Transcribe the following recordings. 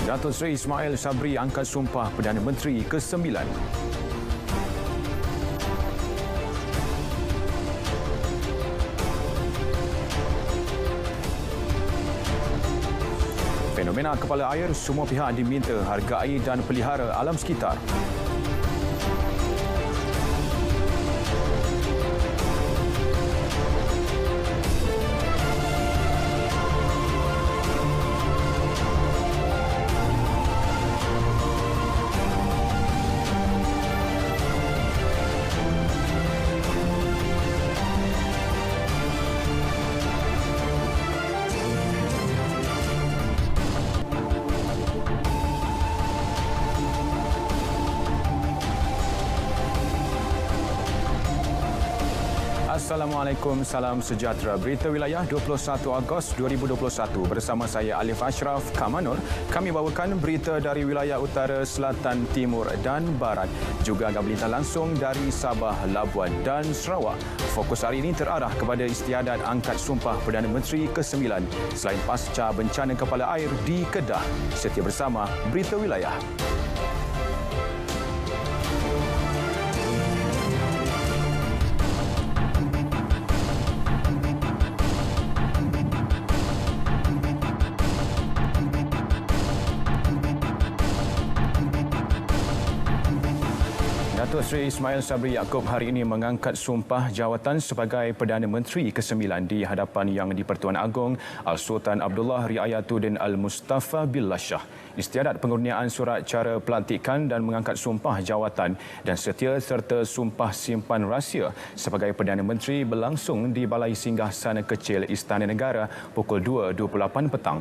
Datuk Seri Ismail Sabri angkat sumpah Perdana Menteri ke-9. Fenomena kepala air, semua pihak diminta hargai dan pelihara alam sekitar. Assalamualaikum, salam sejahtera. Berita Wilayah 21 Ogos 2021 bersama saya Alif Ashraf Kamanur. Kami bawakan berita dari wilayah utara, selatan, timur dan barat. Juga gabalitan langsung dari Sabah, Labuan dan Sarawak. Fokus hari ini terarah kepada istiadat angkat sumpah Perdana Menteri ke-9 selain pasca bencana kepala air di Kedah. Setia bersama Berita Wilayah. Datuk Seri Ismail Sabri Yaakob hari ini mengangkat sumpah jawatan sebagai Perdana Menteri ke-9 di hadapan Yang di-Pertuan Agong Al-Sultan Abdullah Riayatuddin Al-Mustafa Billah Shah. Istiadat pengurniaan surat cara pelantikan dan mengangkat sumpah jawatan dan setia serta sumpah simpan rahsia sebagai Perdana Menteri berlangsung di Balai Singgah Sana Kecil Istana Negara pukul 2.28 petang.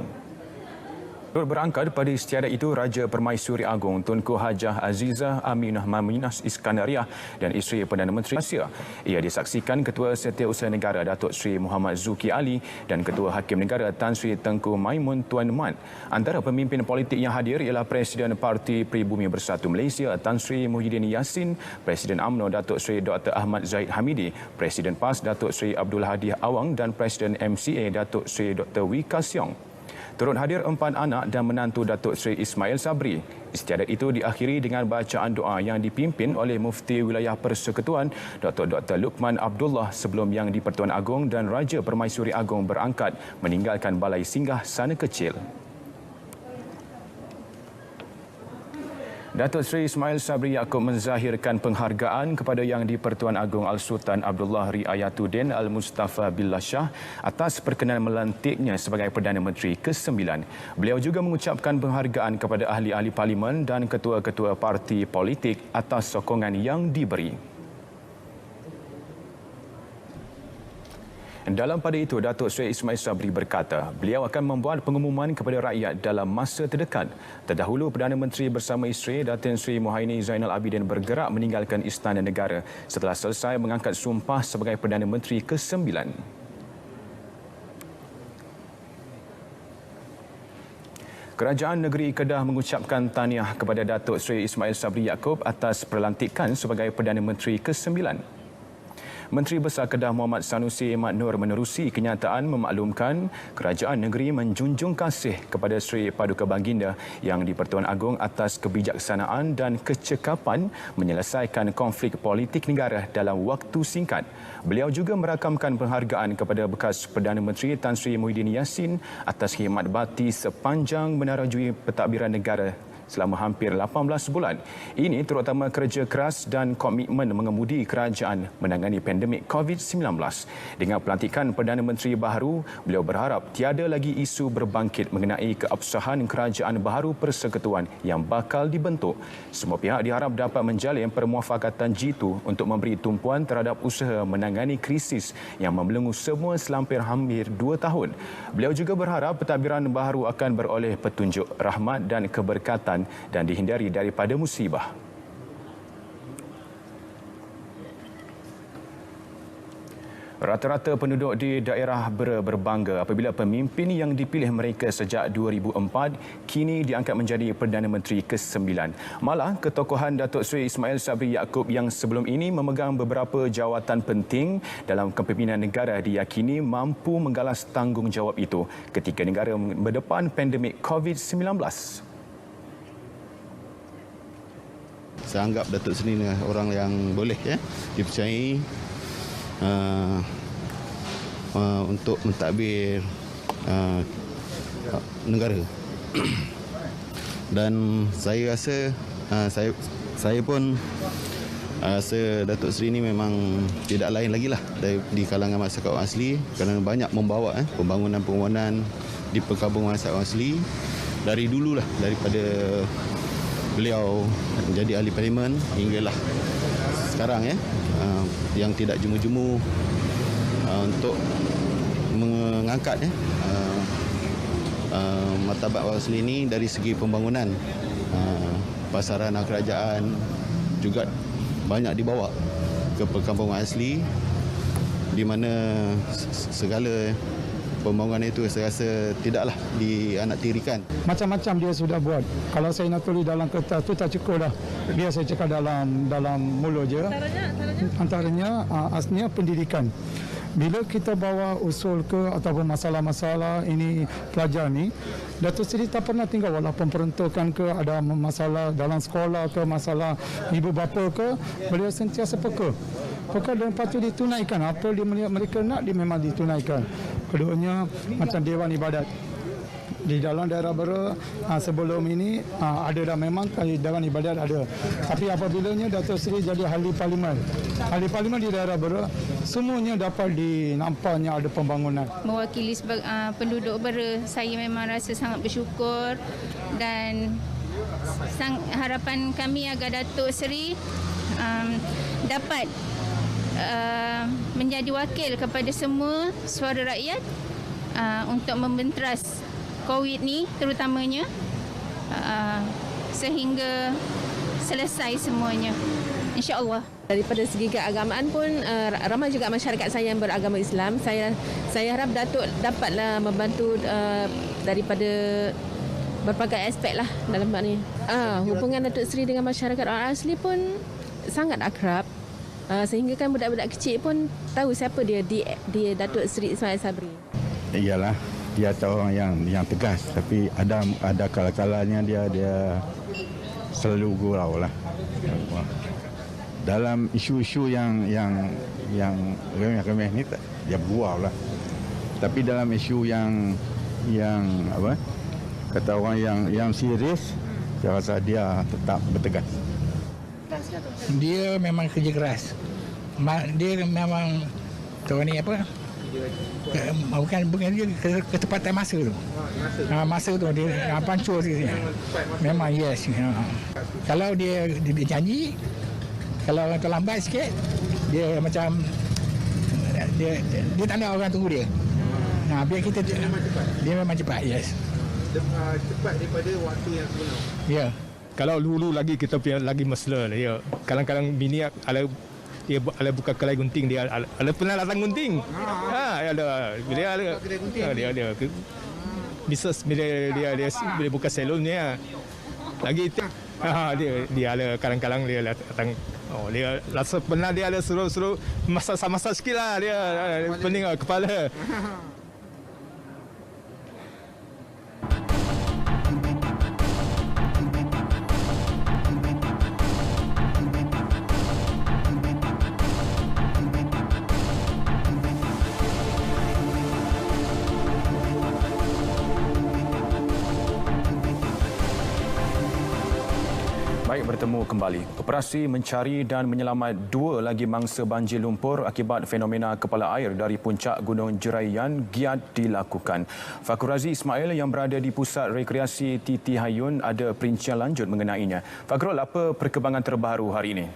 Turut berangkat pada istiadat itu Raja Permaisuri Agong Tunku Hajah Azizah Aminah Maminah Iskandariah dan isteri Perdana Menteri Malaysia. Ia disaksikan Ketua Setiausaha Negara Datuk Seri Muhammad Zuki Ali dan Ketua Hakim Negara Tan Sri Tengku Maimun Tuan Mat. Antara pemimpin politik yang hadir ialah Presiden Parti Pribumi Bersatu Malaysia Tan Sri Muhyiddin Yassin, Presiden UMNO Datuk Seri Dr. Ahmad Zahid Hamidi, Presiden PAS Datuk Seri Abdul Hadi Awang dan Presiden MCA Datuk Seri Dr. Wee Ka Siong. Turut hadir 4 anak dan menantu Datuk Seri Ismail Sabri. Istiadat itu diakhiri dengan bacaan doa yang dipimpin oleh Mufti Wilayah Persekutuan Dr. Luqman Abdullah sebelum Yang di-Pertuan Agong dan Raja Permaisuri Agong berangkat meninggalkan Balai Singgah Sana Kecil. Datuk Seri Ismail Sabri Yaakob menzahirkan penghargaan kepada Yang di-Pertuan Agong Al-Sultan Abdullah Riayatuddin Al-Mustafa Billah Shah atas perkenan melantiknya sebagai Perdana Menteri ke-9. Beliau juga mengucapkan penghargaan kepada ahli-ahli parlimen dan ketua-ketua parti politik atas sokongan yang diberi. Dalam pada itu, Datuk Seri Ismail Sabri berkata, beliau akan membuat pengumuman kepada rakyat dalam masa terdekat. Terdahulu, Perdana Menteri bersama isteri Datin Sri Muhaimin Zainal Abidin bergerak meninggalkan Istana Negara setelah selesai mengangkat sumpah sebagai Perdana Menteri ke-9. Kerajaan Negeri Kedah mengucapkan tahniah kepada Datuk Seri Ismail Sabri Yaakob atas pelantikan sebagai Perdana Menteri ke-9. Menteri Besar Kedah Muhammad Sanusi Mat Nur menerusi kenyataan memaklumkan kerajaan negeri menjunjung kasih kepada Sri Paduka Baginda Yang di-Pertuan Agong atas kebijaksanaan dan kecekapan menyelesaikan konflik politik negara dalam waktu singkat. Beliau juga merakamkan penghargaan kepada bekas Perdana Menteri Tan Sri Muhyiddin Yassin atas khidmat bakti sepanjang menarajui pentadbiran negara selama hampir 18 bulan. Ini terutama kerja keras dan komitmen mengemudi kerajaan menangani pandemik COVID-19. Dengan pelantikan Perdana Menteri baharu, beliau berharap tiada lagi isu berbangkit mengenai keabsahan kerajaan baharu persekutuan yang bakal dibentuk. Semua pihak diharap dapat menjalin permuafakatan jitu untuk memberi tumpuan terhadap usaha menangani krisis yang membelenggu semua selampir hampir 2 tahun. Beliau juga berharap pentadbiran baharu akan beroleh petunjuk rahmat dan keberkatan dan dihindari daripada musibah. Rata-rata penduduk di daerah berbangga apabila pemimpin yang dipilih mereka sejak 2004 kini diangkat menjadi Perdana Menteri ke-9. Malah, ketokohan Datuk Seri Ismail Sabri Yaakob yang sebelum ini memegang beberapa jawatan penting dalam kepimpinan negara diyakini mampu menggalas tanggungjawab itu ketika negara berdepan pandemik COVID-19. saya anggap Datuk Seri ni orang yang boleh dipercayai untuk mentadbir negara. Dan saya rasa saya pun rasa Datuk Seri ni memang tidak lain lagi lah di kalangan masyarakat orang asli, kerana banyak membawa pembangunan di perkampungan masyarakat orang asli dari dululah, daripada beliau menjadi ahli parlimen hinggalah sekarang yang tidak jemu-jemu untuk mengangkat martabat orang asli ini dari segi pembangunan, pasaran kerajaan juga banyak dibawa ke perkampungan asli, di mana segala pembangunan itu saya rasa tidaklah dianaktirikan. Macam-macam dia sudah buat. Kalau saya nak tulis dalam kertas tu tak cukup dah. Dia saya cakap dalam mulut je. Antaranya aslinya pendidikan. Bila kita bawa usul ke ataupun masalah-masalah ini pelajar ni, Datuk Seri tak pernah tinggal, walaupun peruntukan ke, ada masalah dalam sekolah ke, masalah ibu bapa ke, beliau sentiasa peka dan patut ditunaikan. Apa mereka nak, dia memang ditunaikan. Keduanya macam Dewan Ibadat di dalam daerah Bera, sebelum ini ada dah, memang Dewan Ibadat ada. Tapi apabilanya Datuk Seri jadi ahli parlimen di daerah Bera, semuanya dapat dinampaknya ada pembangunan. Mewakili penduduk Bera, saya memang rasa sangat bersyukur, dan harapan kami agar Datuk Seri dapat menjadi wakil kepada semua suara rakyat untuk membenteras COVID ni terutamanya, sehingga selesai semuanya, insya-Allah. Daripada segi keagamaan pun ramai juga masyarakat saya yang beragama Islam. Saya harap Datuk dapatlah membantu daripada berbagai aspek lah dalam hal ni. Hubungan Datuk Seri dengan masyarakat orang asli pun sangat akrab. Sehingga kan budak-budak kecil pun tahu siapa dia Datuk Seri Ismail Sabri. Iyalah, dia orang yang tegas, tapi ada kala-kalanya dia selalu gurau lah. Dalam isu-isu yang remeh-remeh ni dia gurau lah. Tapi dalam isu yang apa, kata orang yang serius, saya rasa dia tetap bertegas. Dia memang kerja keras. Dia memang tahu ni apa? Bukan dia ketepatan masa tu. Masa tu dia pancur sikit. Memang yes. Kalau dia janji, kalau orang terlambat sikit, dia macam dia tak nak orang tunggu dia. Biar kita dia memang cepat, yes. Cepat daripada waktu yang sebenar. Ya. Kalau dulu lagi kita lagi mesra lah, ya. Kadang-kadang bini dia buka kedai gunting, dia ada pernah datang gunting. Ada dia bisnes dia buka salon ni. Lagi dia ada kadang-kadang dia datang. Dia rasa pernah dia ada suruh masak sikit lah, dia pening kepala. Baik, bertemu kembali. Operasi mencari dan menyelamat 2 lagi mangsa banjir lumpur akibat fenomena kepala air dari puncak Gunung Jerayan giat dilakukan. Fakhur Razi Ismail yang berada di Pusat Rekreasi Titi Hayun ada perincian lanjut mengenainya. Fakhrul, apa perkembangan terbaru hari ini?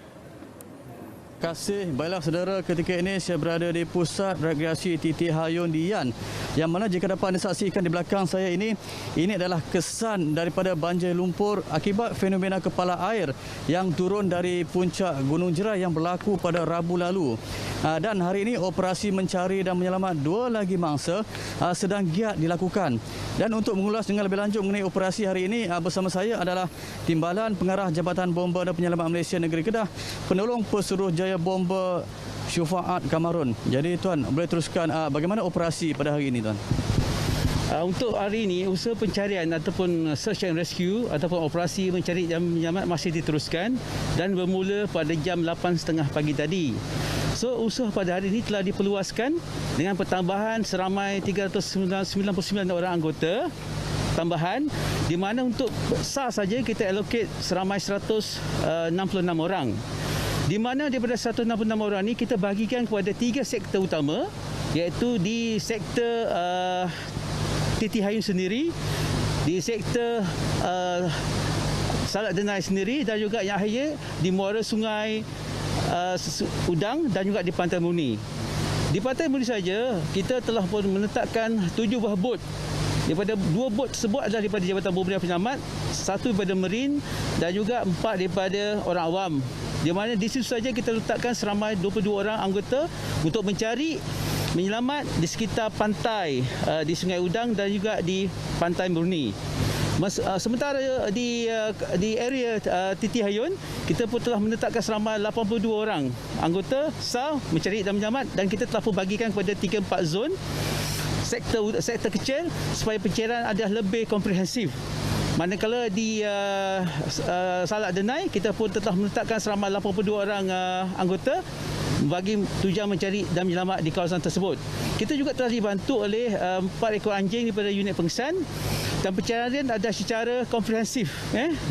Terima kasih. Baiklah saudara, ketika ini saya berada di Pusat Rekreasi Titi Hayun di Yan, yang mana jika dapat disaksikan di belakang saya ini adalah kesan daripada banjir lumpur akibat fenomena kepala air yang turun dari puncak Gunung Jerai yang berlaku pada Rabu lalu. Dan hari ini operasi mencari dan menyelamat 2 lagi mangsa sedang giat dilakukan. Dan untuk mengulas dengan lebih lanjut mengenai operasi hari ini, bersama saya adalah Timbalan Pengarah Jabatan Bomba dan Penyelamat Malaysia Negeri Kedah, Penolong Pesuruh Jaya Bomba Syufaat Kamarun. Jadi tuan, boleh teruskan bagaimana operasi pada hari ini tuan? Untuk hari ini, usaha pencarian ataupun search and rescue ataupun operasi mencari penyelamat masih diteruskan dan bermula pada jam 8.30 pagi tadi. So, usaha pada hari ini telah diperluaskan dengan pertambahan seramai 399 orang anggota tambahan, di mana untuk SAR saja kita allocate seramai 166 orang. Di mana daripada 166 orang ini kita bahagikan kepada 3 sektor utama, iaitu di sektor Titi Hayun sendiri, di sektor Salak Denai sendiri dan juga yang akhirnya di muara sungai Udang dan juga di Pantai Murni. Di Pantai Murni saja kita telah pun menetapkan 7 buah bot. Daripada 2 bot tersebut adalah daripada Jabatan Bomber dan Penyelamat, 1 daripada Marine dan juga 4 daripada orang awam. Di mana di situ saja kita letakkan seramai 22 orang anggota untuk mencari menyelamat di sekitar pantai di Sungai Udang dan juga di Pantai Murni. Sementara di area Titi Hayun, kita pun telah menetapkan seramai 82 orang anggota SAR mencari dan menyelamat, dan kita telah pun bagikan kepada 3-4 zon sektor kecil supaya pencarian adalah lebih komprehensif. Manakala di Salak Denai, kita pun telah menetapkan seramai 82 orang anggota bagi tujuan mencari dan menyelamat di kawasan tersebut. Kita juga telah dibantu oleh 4 ekor anjing daripada unit pengesan, dan pencarian ada secara komprehensif,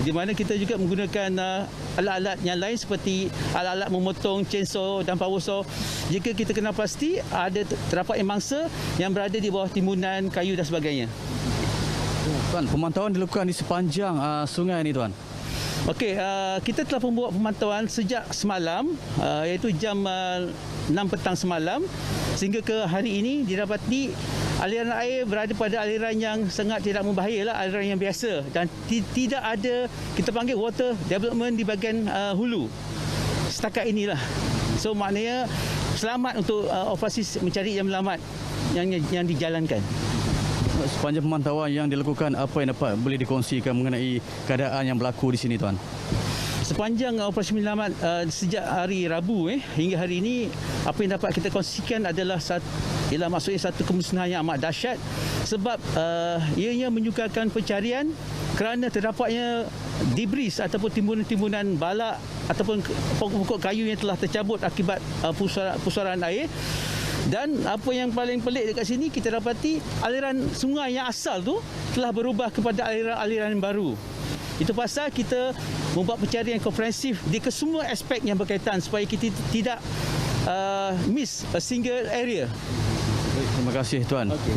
di mana kita juga menggunakan alat-alat yang lain seperti alat-alat memotong, chainsaw dan power saw jika kita kenal pasti ada terdapat mangsa yang berada di bawah timbunan kayu dan sebagainya. Tuan, pemantauan dilakukan di sepanjang sungai ini, Tuan. Okey, kita telah membuat pemantauan sejak semalam, iaitu jam 6 petang semalam, sehingga ke hari ini didapati aliran air berada pada aliran yang sangat tidak membahayalah, aliran yang biasa, dan tidak ada kita panggil water development di bahagian hulu setakat inilah. So maknanya selamat untuk operasi mencari dan menyelamat yang dijalankan. Sepanjang pemantauan yang dilakukan, apa yang dapat boleh dikongsikan mengenai keadaan yang berlaku di sini, Tuan? Sepanjang operasi menyelamat sejak hari Rabu hingga hari ini, apa yang dapat kita kongsikan adalah maksudnya satu kemusnahan yang amat dahsyat, sebab ianya menyukarkan pencarian kerana terdapatnya debris ataupun timbunan-timbunan balak ataupun pokok-pokok kayu yang telah tercabut akibat pusaran air. Dan apa yang paling pelik dekat sini, kita dapati aliran sungai yang asal tu telah berubah kepada aliran baru. Itu pasal kita membuat pencarian komprehensif di kesemua aspek yang berkaitan supaya kita tidak miss a single area. Terima kasih, Tuan. Okay.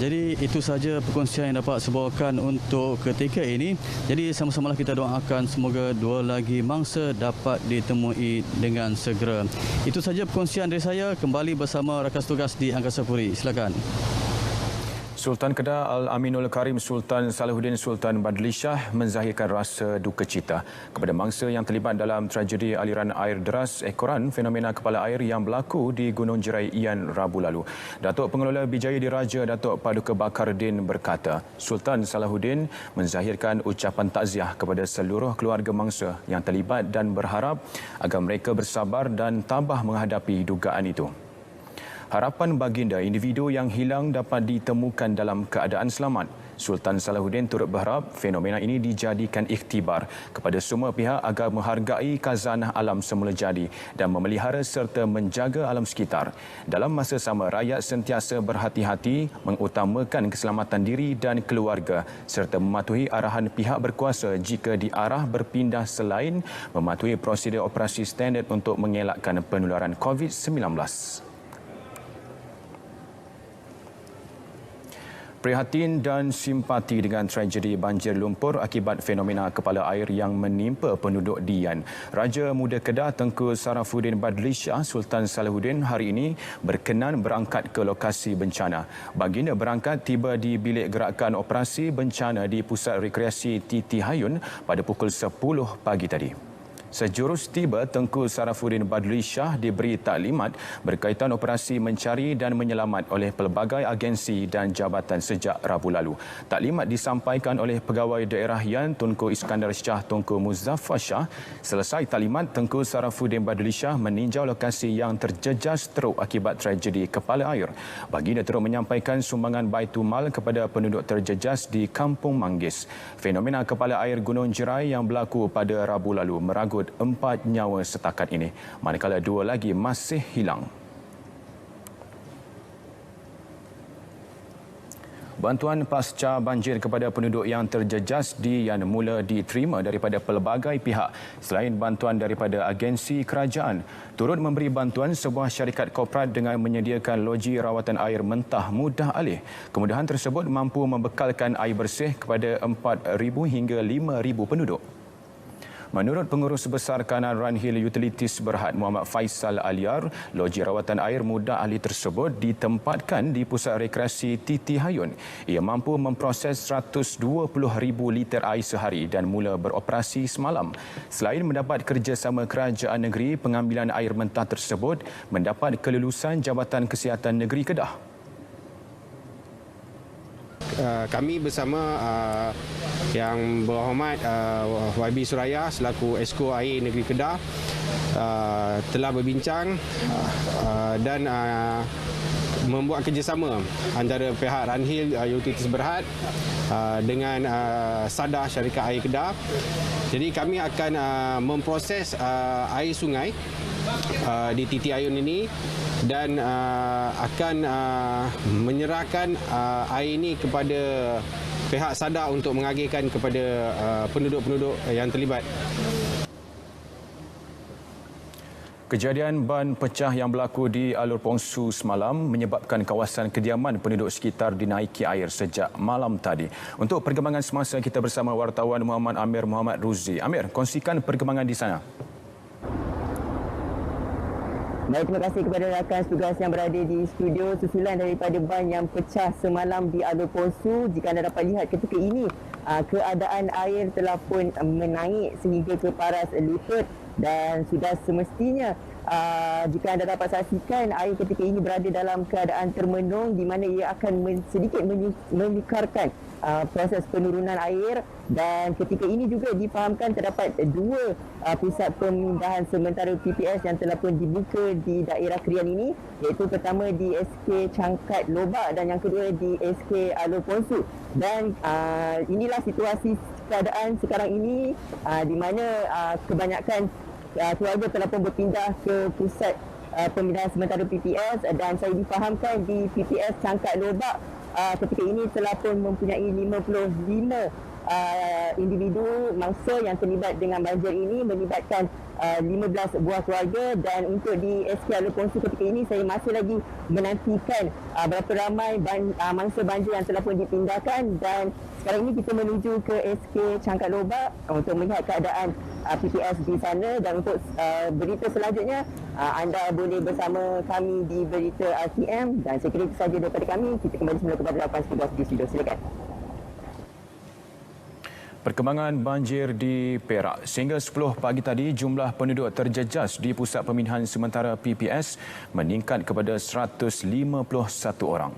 Jadi itu saja perkongsian yang dapat saya bawakan untuk ketika ini. Jadi sama-samalah kita doakan semoga 2 lagi mangsa dapat ditemui dengan segera. Itu saja perkongsian dari saya. Kembali bersama rakan tugas di Angkasa Puri. Silakan. Sultan Kedah Al-Aminul Karim Sultan Salahuddin Sultan Badli Shah menzahirkan rasa duka cita kepada mangsa yang terlibat dalam tragedi aliran air deras ekoran fenomena kepala air yang berlaku di Gunung Jerai Ian Rabu lalu. Datuk Pengelola Bijaya Diraja Datuk Paduka Bakardin berkata, Sultan Salahuddin menzahirkan ucapan takziah kepada seluruh keluarga mangsa yang terlibat dan berharap agar mereka bersabar dan tabah menghadapi dugaan itu. Harapan baginda individu yang hilang dapat ditemukan dalam keadaan selamat. Sultan Salahuddin turut berharap fenomena ini dijadikan ikhtibar kepada semua pihak agar menghargai khazanah alam semula jadi dan memelihara serta menjaga alam sekitar. Dalam masa sama, rakyat sentiasa berhati-hati mengutamakan keselamatan diri dan keluarga serta mematuhi arahan pihak berkuasa jika diarah berpindah selain mematuhi prosedur operasi standard untuk mengelakkan penularan COVID-19. Prihatin dan simpati dengan tragedi banjir lumpur akibat fenomena kepala air yang menimpa penduduk Dian. Raja Muda Kedah Tengku Sarafuddin Badli Shah Sultan Salahuddin hari ini berkenan berangkat ke lokasi bencana. Baginda berangkat tiba di bilik gerakan operasi bencana di Pusat Rekreasi Titi Hayun pada pukul 10 pagi tadi. Sejurus tiba Tengku Sarafuddin Badli Shah diberi taklimat berkaitan operasi mencari dan menyelamat oleh pelbagai agensi dan jabatan sejak Rabu lalu. Taklimat disampaikan oleh Pegawai Daerah Yan Tunku Iskandar Shah Tunku Muzaffar Shah. Selesai taklimat, Tengku Sarafuddin Badli Shah meninjau lokasi yang terjejas teruk akibat tragedi kepala air. Baginda turut menyampaikan sumbangan Baitul Mal kepada penduduk terjejas di Kampung Manggis. Fenomena kepala air Gunung Jerai yang berlaku pada Rabu lalu meragut 4 nyawa setakat ini, manakala 2 lagi masih hilang. Bantuan pasca banjir kepada penduduk yang terjejas di Yan mula diterima daripada pelbagai pihak selain bantuan daripada agensi kerajaan. Turut memberi bantuan sebuah syarikat korporat dengan menyediakan loji rawatan air mentah mudah alih. Kemudahan tersebut mampu membekalkan air bersih kepada 4,000 hingga 5,000 penduduk. Menurut Pengurus Besar Kanan Ranhil Utilities Berhad Muhammad Faisal Aliar, loji rawatan air mudah alih tersebut ditempatkan di Pusat Rekreasi Titi Hayun. Ia mampu memproses 120,000 liter air sehari dan mula beroperasi semalam. Selain mendapat kerjasama kerajaan negeri, pengambilan air mentah tersebut mendapat kelulusan Jabatan Kesihatan Negeri Kedah. Kami bersama Yang Berhormat YB Suraya selaku Esko Air Negeri Kedah telah berbincang dan membuat kerjasama antara pihak Ranhil Utilities Berhad dengan Sadah Syarikat Air Kedah. Jadi kami akan memproses air sungai di Titi Ayun ini dan akan menyerahkan air ini kepada pihak Sadah untuk mengagihkan kepada penduduk-penduduk yang terlibat. Kejadian ban pecah yang berlaku di Alur Pongsu semalam menyebabkan kawasan kediaman penduduk sekitar dinaiki air sejak malam tadi. Untuk perkembangan semasa, kita bersama wartawan Muhammad Amir Muhammad Ruzi. Amir, kongsikan perkembangan di sana. Baik, terima kasih kepada rakan tugas yang berada di studio. Susulan daripada ban yang pecah semalam di Alur Pongsu, jika anda dapat lihat ketika ini, keadaan air telah pun menaik sehingga ke paras lutut dan sudah semestinya jika anda dapat saksikan, air ketika ini berada dalam keadaan termenung di mana ia akan sedikit menyukarkan proses penurunan air. Dan ketika ini juga difahamkan terdapat 2 pusat pemindahan sementara PPS yang telah pun dibuka di daerah Krian ini, iaitu pertama di SK Cangkat Lobak dan yang kedua di SK Alur Pongsu. Dan inilah situasi keadaan sekarang ini di mana kebanyakan keluarga telah pun berpindah ke pusat pemindahan sementara PPS dan saya difahamkan di PPS Cangkat Lobak ketika ini telah pun mempunyai 55 individu mangsa yang terlibat dengan banjir ini, melibatkan 15 buah keluarga. Dan untuk di SK Alur Pongsu ketika ini saya masih lagi menantikan berapa ramai mangsa banjir yang telah pun dipindahkan. Dan sekarang ini kita menuju ke SK Cangkat Lobak untuk melihat keadaan PPS di sana. Dan untuk berita selanjutnya, anda boleh bersama kami di berita RTM. Dan saya kira itu sahaja daripada kami. Kita kembali semula kepada rakan tugas di studio. Silakan. Perkembangan banjir di Perak. Sehingga 10 pagi tadi, jumlah penduduk terjejas di Pusat Pemindahan Sementara PPS meningkat kepada 151 orang.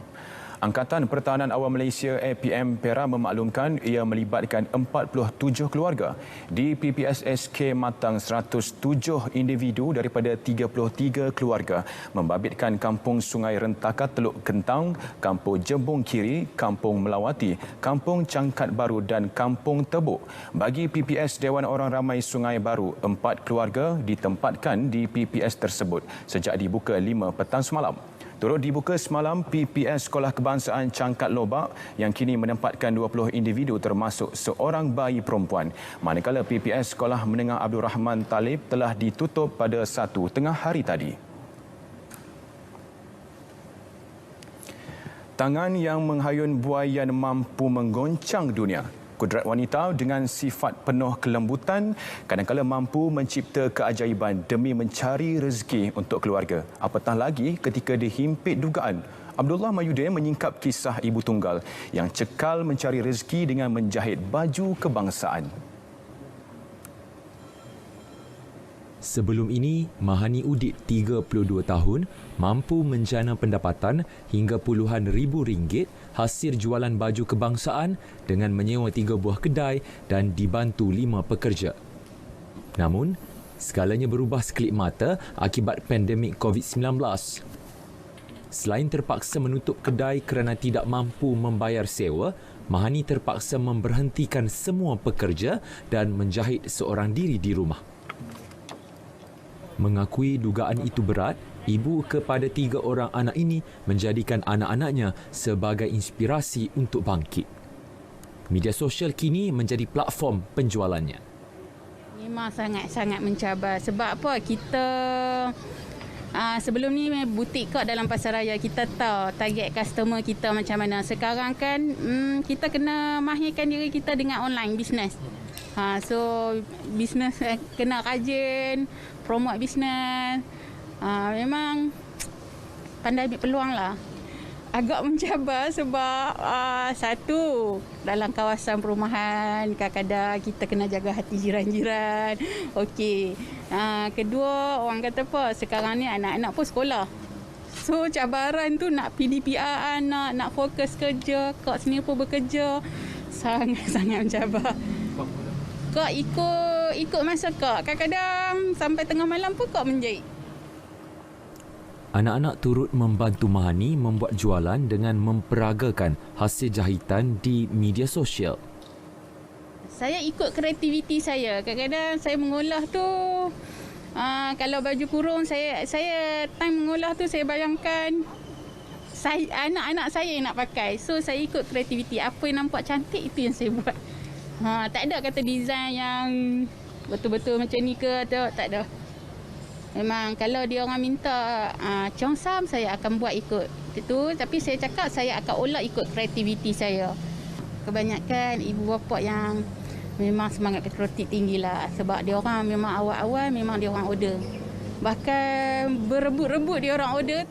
Angkatan Pertahanan Awam Malaysia APM Perak memaklumkan ia melibatkan 47 keluarga. Di PPS SK Matang, 107 individu daripada 33 keluarga membabitkan Kampung Sungai Rentakat Teluk Kentang, Kampung Jembung Kiri, Kampung Melawati, Kampung Cangkat Baru dan Kampung Tebuk. Bagi PPS Dewan Orang Ramai Sungai Baru, 4 keluarga ditempatkan di PPS tersebut sejak dibuka 5 petang semalam. Turut dibuka semalam PPS Sekolah Kebangsaan Cangkat Lobak yang kini menempatkan 20 individu termasuk seorang bayi perempuan. Manakala PPS Sekolah Menengah Abdul Rahman Talib telah ditutup pada 1 tengah hari tadi. Tangan yang menghayun buaian mampu menggoncang dunia. Kudrat wanita dengan sifat penuh kelembutan kadang-kadang mampu mencipta keajaiban demi mencari rezeki untuk keluarga. Apatah lagi ketika dihimpit dugaan. Abdullah Mayudin menyingkap kisah ibu tunggal yang cekal mencari rezeki dengan menjahit baju kebangsaan. Sebelum ini, Mahani Udit 32 tahun mampu menjana pendapatan hingga puluhan ribu ringgit hasil jualan baju kebangsaan dengan menyewa 3 buah kedai dan dibantu 5 pekerja. Namun, segalanya berubah sekelip mata akibat pandemik COVID-19. Selain terpaksa menutup kedai kerana tidak mampu membayar sewa, Mahani terpaksa memberhentikan semua pekerja dan menjahit seorang diri di rumah. Mengakui dugaan itu berat, ibu kepada 3 orang anak ini menjadikan anak-anaknya sebagai inspirasi untuk bangkit. Media sosial kini menjadi platform penjualannya. Memang sangat-sangat mencabar. Sebab apa? Kita sebelum ni butik kat dalam pasar raya, kita tahu target customer kita macam mana. Sekarang kan kita kena mahirkan diri kita dengan online business. So business kena rajin, promote business. Memang pandai ambil peluang lah. Agak mencabar sebab satu, dalam kawasan perumahan kadang-kadang kita kena jaga hati jiran-jiran. Okey. Kedua, orang kata apa, sekarang ni anak-anak pun sekolah. So cabaran tu nak PDPR anak, nak fokus kerja, kak sendiri pun bekerja. Sangat-sangat mencabar. Kak ikut masa kak. Kadang-kadang sampai tengah malam pun kak menjahit. Anak-anak turut membantu Mahani membuat jualan dengan memperagakan hasil jahitan di media sosial. Saya ikut kreativiti saya. Kadang-kadang saya mengolah tu, kalau baju kurung, saya time mengolah tu saya bayangkan anak-anak saya yang nak pakai. So saya ikut kreativiti. Apa yang nampak cantik itu yang saya buat. Tak ada kata design yang betul-betul macam ni ke, tak ada. Memang kalau dia orang minta Cheongsam, saya akan buat ikut itu. Tapi saya cakap saya akan olah ikut kreativiti saya. Kebanyakan ibu bapa yang memang semangat patriotik tinggi lah. Sebab dia orang memang awal-awal memang dia orang order. Bahkan berebut-rebut dia orang order.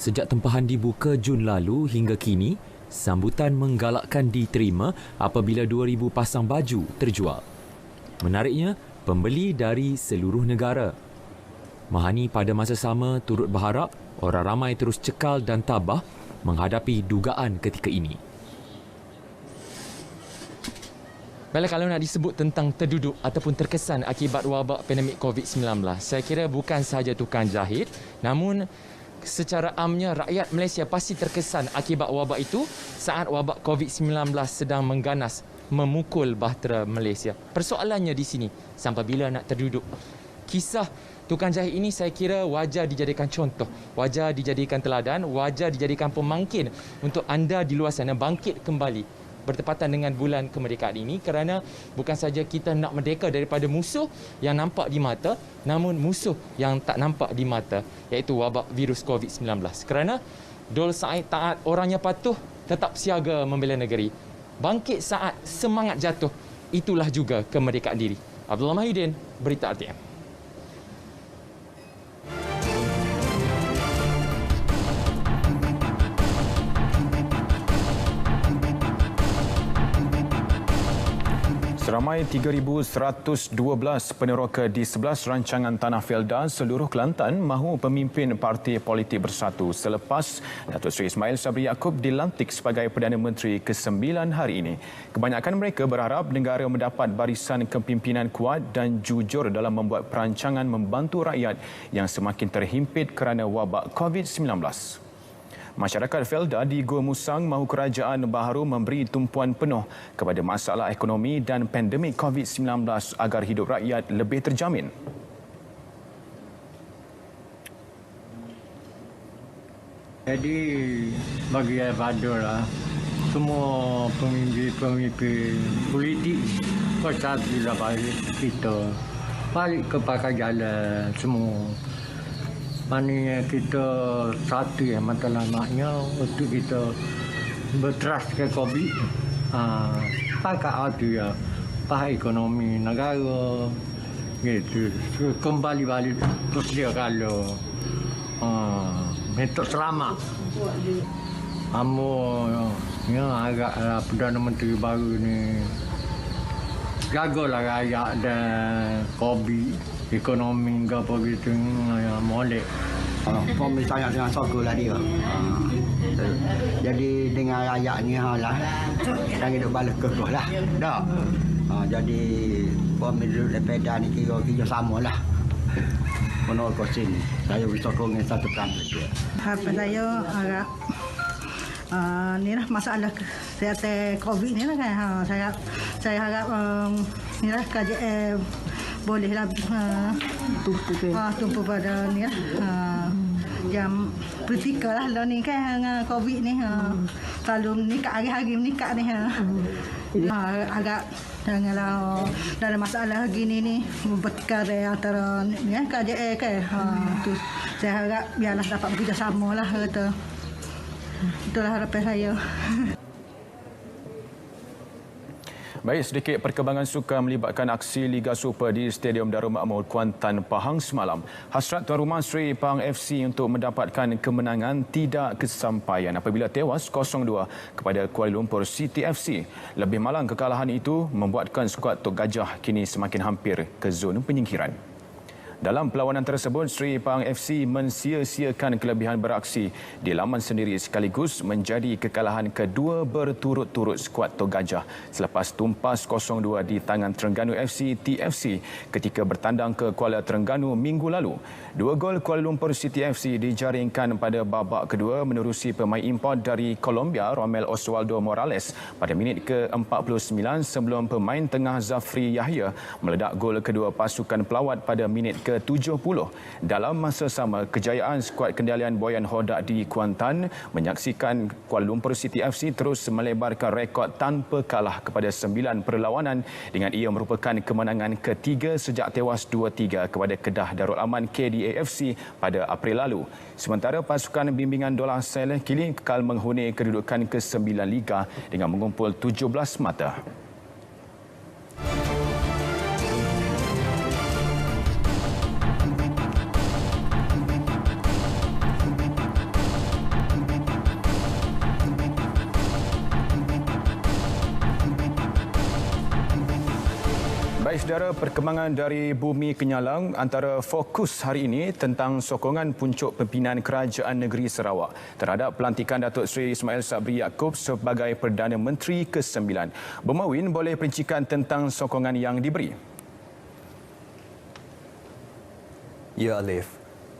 Sejak tempahan dibuka Jun lalu hingga kini, sambutan menggalakkan diterima apabila 2,000 pasang baju terjual. Menariknya, pembeli dari seluruh negara. Mahani pada masa sama turut berharap orang ramai terus cekal dan tabah menghadapi dugaan ketika ini. Baiklah, kalau nak disebut tentang terduduk ataupun terkesan akibat wabak pandemik COVID-19, saya kira bukan sahaja tukang jahit, namun secara amnya rakyat Malaysia pasti terkesan akibat wabak itu saat wabak COVID-19 sedang mengganas memukul bahtera Malaysia. Persoalannya di sini, sampai bila nak terduduk? Kisah tukang jahit ini saya kira wajar dijadikan contoh, wajar dijadikan teladan, wajar dijadikan pemangkin untuk anda di luar sana bangkit kembali bertepatan dengan bulan kemerdekaan ini, kerana bukan saja kita nak merdeka daripada musuh yang nampak di mata, namun musuh yang tak nampak di mata, iaitu wabak virus COVID-19. Kerana Dol Said taat orangnya patuh, tetap siaga membela negeri. Bangkit saat semangat jatuh, itulah juga kemerdekaan diri. Abdullah Mahidin, Berita RTM. Seramai 3,112 peneroka di 11 rancangan Tanah Felda seluruh Kelantan mahu pemimpin parti politik bersatu selepas Datuk Seri Ismail Sabri Yaakob dilantik sebagai Perdana Menteri ke-9 hari ini. Kebanyakan mereka berharap negara mendapat barisan kepimpinan kuat dan jujur dalam membuat perancangan membantu rakyat yang semakin terhimpit kerana wabak COVID-19. Masyarakat Felda di Gua Musang mahu kerajaan baharu memberi tumpuan penuh kepada masalah ekonomi dan pandemik COVID-19 agar hidup rakyat lebih terjamin. Jadi bagi saya padalah semua pemimpin politik persatulah balik kita balik ke pakai jalan semua. Maknanya kita satu yang matlamatnya untuk kita berteras ke COVID. Pakai itu ya, pakai ekonomi negara gitu. Kembali balik terus dia kalau untuk selamat. Kamu ya agaklah Perdana Menteri baru ni gagal lah rakyat dan COVID, ekonomi ke apa gitu, molek. Pom sangat sokol lah dia. Jadi dengan rakyat ni lah, kita hidup balik kekeh lah. Dah. Jadi pom dulu sepeda ni kira sama lah. Menurut kosin, saya bisa sokong satu peran saja. Harapan saya agak ni lah masalah kesihatan COVID ni lah kan. Saya harap ni lah KJM bolehlah tumpu pada ni lah jam kritikal lah ni kan COVID ni. Selalu menikah hari-hari menikah ni. Agak janganlah dalam masalah gini ni bertikai antara ni KJM kan. Tu saya harap biarlah dapat bekerjasama lah kata. Itulah harapan saya. Baik, sedikit perkembangan sukan melibatkan aksi Liga Super di Stadium Darul Makmur Kuantan, Pahang semalam. Hasrat tuan rumah Seri Pahang FC untuk mendapatkan kemenangan tidak kesampaian apabila tewas 0-2 kepada Kuala Lumpur City FC. Lebih malang kekalahan itu membuatkan skuad Tok Gajah kini semakin hampir ke zon penyingkiran. Dalam perlawanan tersebut, Seri Pahang FC mensia-siakan kelebihan beraksi di laman sendiri sekaligus menjadi kekalahan kedua berturut-turut skuad Tok Gajah selepas tumpas 0-2 di tangan Terengganu FC TFC ketika bertandang ke Kuala Terengganu minggu lalu. 2 gol Kuala Lumpur City FC dijaringkan pada babak kedua menerusi pemain import dari Colombia Romel Oswaldo Morales pada minit ke-49 sebelum pemain tengah Zafri Yahya meledak gol kedua pasukan pelawat pada minit ke-70. Dalam masa sama, kejayaan skuad kendalian Boyan Hodak di Kuantan menyaksikan Kuala Lumpur City FC terus melebarkan rekod tanpa kalah kepada 9 perlawanan dengan ia merupakan kemenangan ketiga sejak tewas 2-3 kepada Kedah Darul Aman KDAFC pada April lalu. Sementara pasukan bimbingan Dollah Saleh kini kekal menghuni kedudukan ke-9 Liga dengan mengumpul 17 mata. Baik saudara, perkembangan dari Bumi Kenyalang antara fokus hari ini tentang sokongan puncuk pimpinan Kerajaan Negeri Sarawak terhadap pelantikan Datuk Seri Ismail Sabri Yaakob sebagai Perdana Menteri ke-9. Bermawin boleh perincikan tentang sokongan yang diberi. Ya Alif,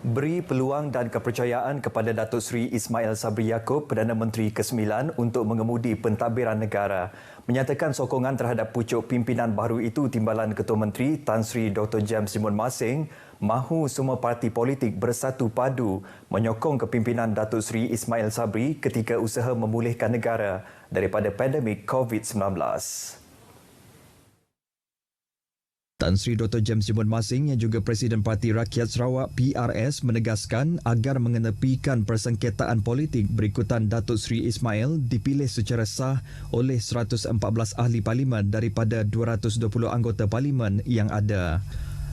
beri peluang dan kepercayaan kepada Datuk Seri Ismail Sabri Yaakob, Perdana Menteri ke-9 untuk mengemudi pentadbiran negara. Menyatakan sokongan terhadap pucuk pimpinan baru itu timbalan Ketua Menteri Tan Sri Dr. James Simon Masing mahu semua parti politik bersatu padu menyokong kepimpinan Datuk Seri Ismail Sabri ketika usaha memulihkan negara daripada pandemik COVID-19. Tan Sri Dr. James Simon Masing yang juga Presiden Parti Rakyat Sarawak PRS menegaskan agar mengenepikan persengketaan politik berikutan Datuk Seri Ismail dipilih secara sah oleh 114 ahli parlimen daripada 220 anggota parlimen yang ada.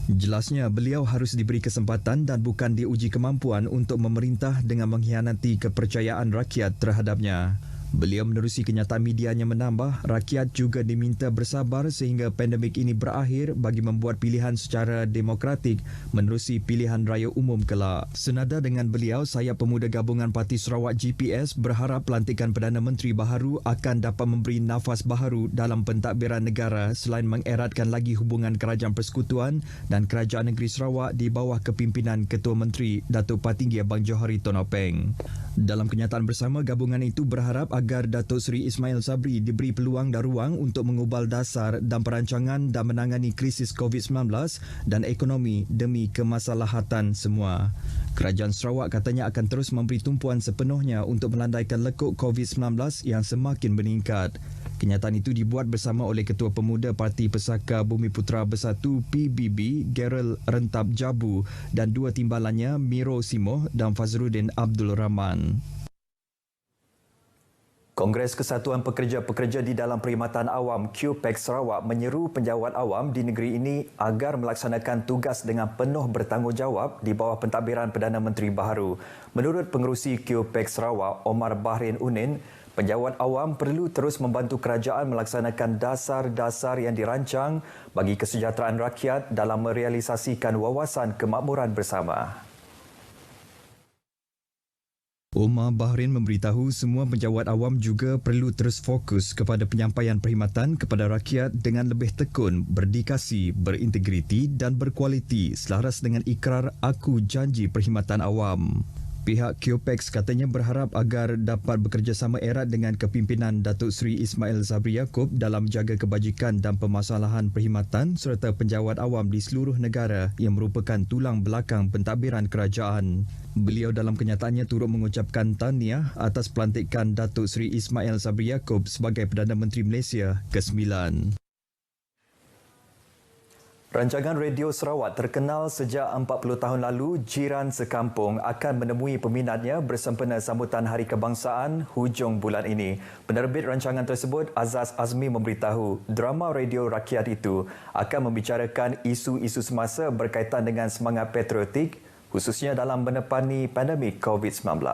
Jelasnya beliau harus diberi kesempatan dan bukan diuji kemampuan untuk memerintah dengan mengkhianati kepercayaan rakyat terhadapnya. Beliau menerusi kenyataan medianya menambah, rakyat juga diminta bersabar sehingga pandemik ini berakhir bagi membuat pilihan secara demokratik menerusi pilihan raya umum kelak. Senada dengan beliau, Sayap Pemuda Gabungan Parti Sarawak GPS berharap pelantikan Perdana Menteri baharu akan dapat memberi nafas baharu dalam pentadbiran negara selain mengeratkan lagi hubungan Kerajaan Persekutuan dan Kerajaan Negeri Sarawak di bawah kepimpinan Ketua Menteri Datuk Patinggi Abang Johari Tonopeng. Dalam kenyataan bersama, gabungan itu berharap agar Datuk Seri Ismail Sabri diberi peluang dan ruang untuk mengubal dasar dan perancangan dan menangani krisis COVID-19 dan ekonomi demi kemaslahatan semua. Kerajaan Sarawak katanya akan terus memberi tumpuan sepenuhnya untuk melandaikan lekuk COVID-19 yang semakin meningkat. Kenyataan itu dibuat bersama oleh Ketua Pemuda Parti Pesaka Bumiputera Bersatu PBB Gerald Rentap Jabu dan dua timbalannya Miro Simoh dan Fazruddin Abdul Rahman. Kongres Kesatuan Pekerja-Pekerja di dalam Perkhidmatan Awam QPEC Sarawak menyeru penjawat awam di negeri ini agar melaksanakan tugas dengan penuh bertanggungjawab di bawah pentadbiran Perdana Menteri baharu. Menurut pengerusi QPEC Sarawak Omar Bahrin Unin, Penjawat awam perlu terus membantu kerajaan melaksanakan dasar-dasar yang dirancang bagi kesejahteraan rakyat dalam merealisasikan wawasan kemakmuran bersama. Umar Bahrain memberitahu semua penjawat awam juga perlu terus fokus kepada penyampaian perkhidmatan kepada rakyat dengan lebih tekun, berdikasi, berintegriti dan berkualiti selaras dengan ikrar Aku Janji Perkhidmatan Awam. Pihak QPEX katanya berharap agar dapat bekerjasama erat dengan kepimpinan Datuk Seri Ismail Sabri Yaakob dalam jaga kebajikan dan permasalahan perkhidmatan serta penjawat awam di seluruh negara yang merupakan tulang belakang pentadbiran kerajaan. Beliau dalam kenyataannya turut mengucapkan tahniah atas pelantikan Datuk Seri Ismail Sabri Yaakob sebagai Perdana Menteri Malaysia ke-9. Rancangan Radio Sarawak terkenal sejak 40 tahun lalu, Jiran Sekampung akan menemui peminatnya bersempena sambutan Hari Kebangsaan hujung bulan ini. Penerbit rancangan tersebut, Azaz Azmi, memberitahu drama radio rakyat itu akan membicarakan isu-isu semasa berkaitan dengan semangat patriotik, khususnya dalam menepani pandemik COVID-19.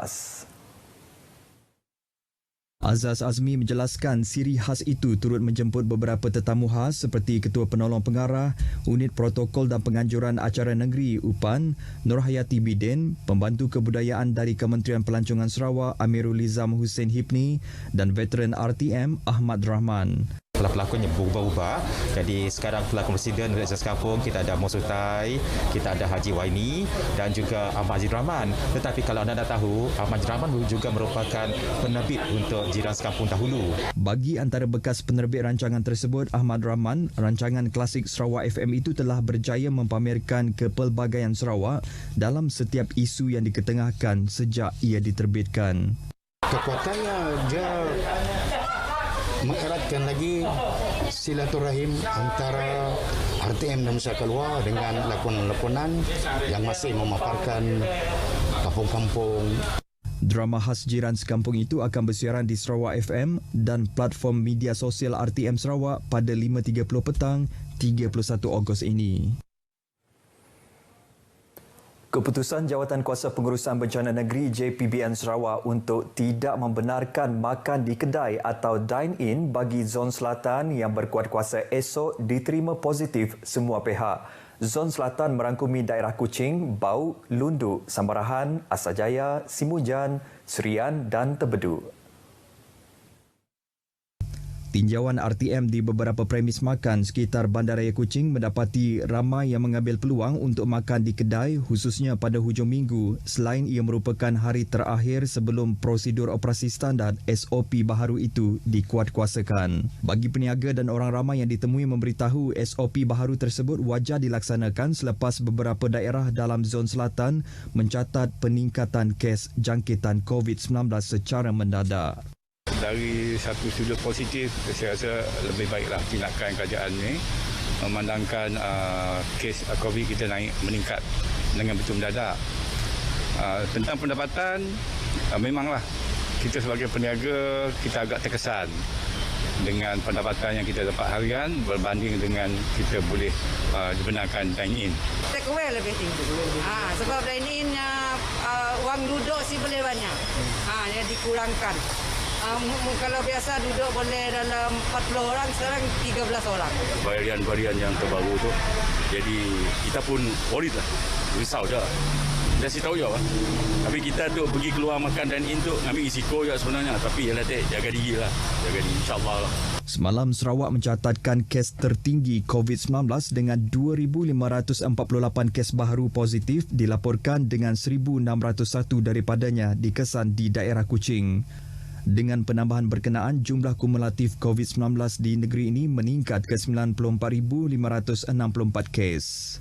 Azaz Azmi menjelaskan siri khas itu turut menjemput beberapa tetamu khas seperti Ketua Penolong Pengarah, Unit Protokol dan Penganjuran Acara Negeri UPAN, Nurhayati Bidin, Pembantu Kebudayaan dari Kementerian Pelancongan Sarawak Amirul Izam Hussein Hipni dan veteran RTM Ahmad Rahman. Pelakon-pelakonnya berubah-ubah. Jadi sekarang pelakon Presiden Raja Sekampung, kita ada Mosutai, kita ada Haji Waini dan juga Ahmad Rahman. Tetapi kalau anda tahu, Ahmad Rahman juga merupakan penerbit untuk Jiran Sekampung dahulu. Bagi antara bekas penerbit rancangan tersebut, Ahmad Rahman, rancangan klasik Sarawak FM itu telah berjaya mempamerkan kepelbagaian Sarawak dalam setiap isu yang diketengahkan sejak ia diterbitkan. Kekuatannya dia mengeratkan lagi silaturahim antara RTM dan masyarakat luar dengan lakonan-lakonan yang masih memaparkan kampung-kampung. Drama khas Jiran Sekampung itu akan bersiaran di Sarawak FM dan platform media sosial RTM Sarawak pada 5.30 petang 31 Ogos ini. Keputusan Jawatan Kuasa Pengurusan Bencana Negeri JPBN Sarawak untuk tidak membenarkan makan di kedai atau dine-in bagi Zon Selatan yang berkuat kuasa esok diterima positif semua pihak. Zon Selatan merangkumi daerah Kuching, Bau, Lundu, Sambarahan, Asajaya, Simujan, Serian dan Tebedu. Tinjauan RTM di beberapa premis makan sekitar Bandaraya Kuching mendapati ramai yang mengambil peluang untuk makan di kedai khususnya pada hujung minggu selain ia merupakan hari terakhir sebelum prosedur operasi standard SOP baharu itu dikuatkuasakan. Bagi peniaga dan orang ramai yang ditemui memberitahu SOP baharu tersebut wajar dilaksanakan selepas beberapa daerah dalam Zon Selatan mencatat peningkatan kes jangkitan COVID-19 secara mendadak. Dari satu sudut positif, saya rasa lebih baiklah tindakan kerajaan ini memandangkan kes COVID kita meningkat dengan betul mendadak. Tentang pendapatan, memanglah kita sebagai peniaga kita agak terkesan dengan pendapatan yang kita dapat harian berbanding dengan kita boleh dibenarkan dine-in. Take away lebih tinggi. Sebab dine-in wang duduk sih boleh banyak. Dia dikurangkan. Kalau biasa duduk boleh dalam 40 orang, sekarang 13 orang. Varian-varian yang terbaru tu, jadi kita pun worried lah, risau je. Dah si tahu je lah. Tapi kita tu pergi keluar makan dan in tu ambil risiko je sebenarnya. Tapi yalah jaga diri lah, jaga diri insyaAllah lah. Semalam Sarawak mencatatkan kes tertinggi COVID-19 dengan 2,548 kes baharu positif dilaporkan dengan 1,601 daripadanya dikesan di daerah Kuching. Dengan penambahan berkenaan, jumlah kumulatif COVID-19 di negeri ini meningkat ke 94,564 kes.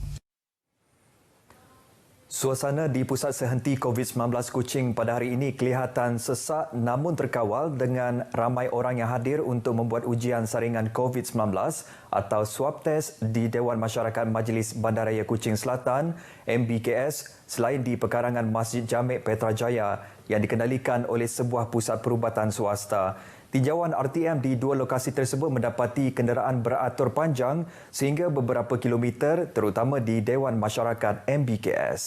Suasana di Pusat Sehenti COVID-19 Kuching pada hari ini kelihatan sesak namun terkawal dengan ramai orang yang hadir untuk membuat ujian saringan COVID-19 atau swab test di Dewan Masyarakat Majlis Bandaraya Kuching Selatan MBKS selain di pekarangan Masjid Jamek Petrajaya yang dikendalikan oleh sebuah pusat perubatan swasta. Tinjauan RTM di dua lokasi tersebut mendapati kenderaan beratur panjang sehingga beberapa kilometer terutama di Dewan Masyarakat MBKS.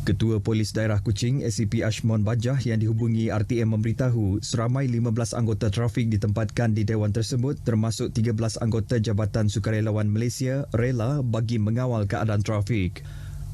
Ketua Polis Daerah Kuching SCP Ashmon Bajah yang dihubungi RTM memberitahu seramai 15 anggota trafik ditempatkan di dewan tersebut termasuk 13 anggota Jabatan Sukarelawan Malaysia rela bagi mengawal keadaan trafik.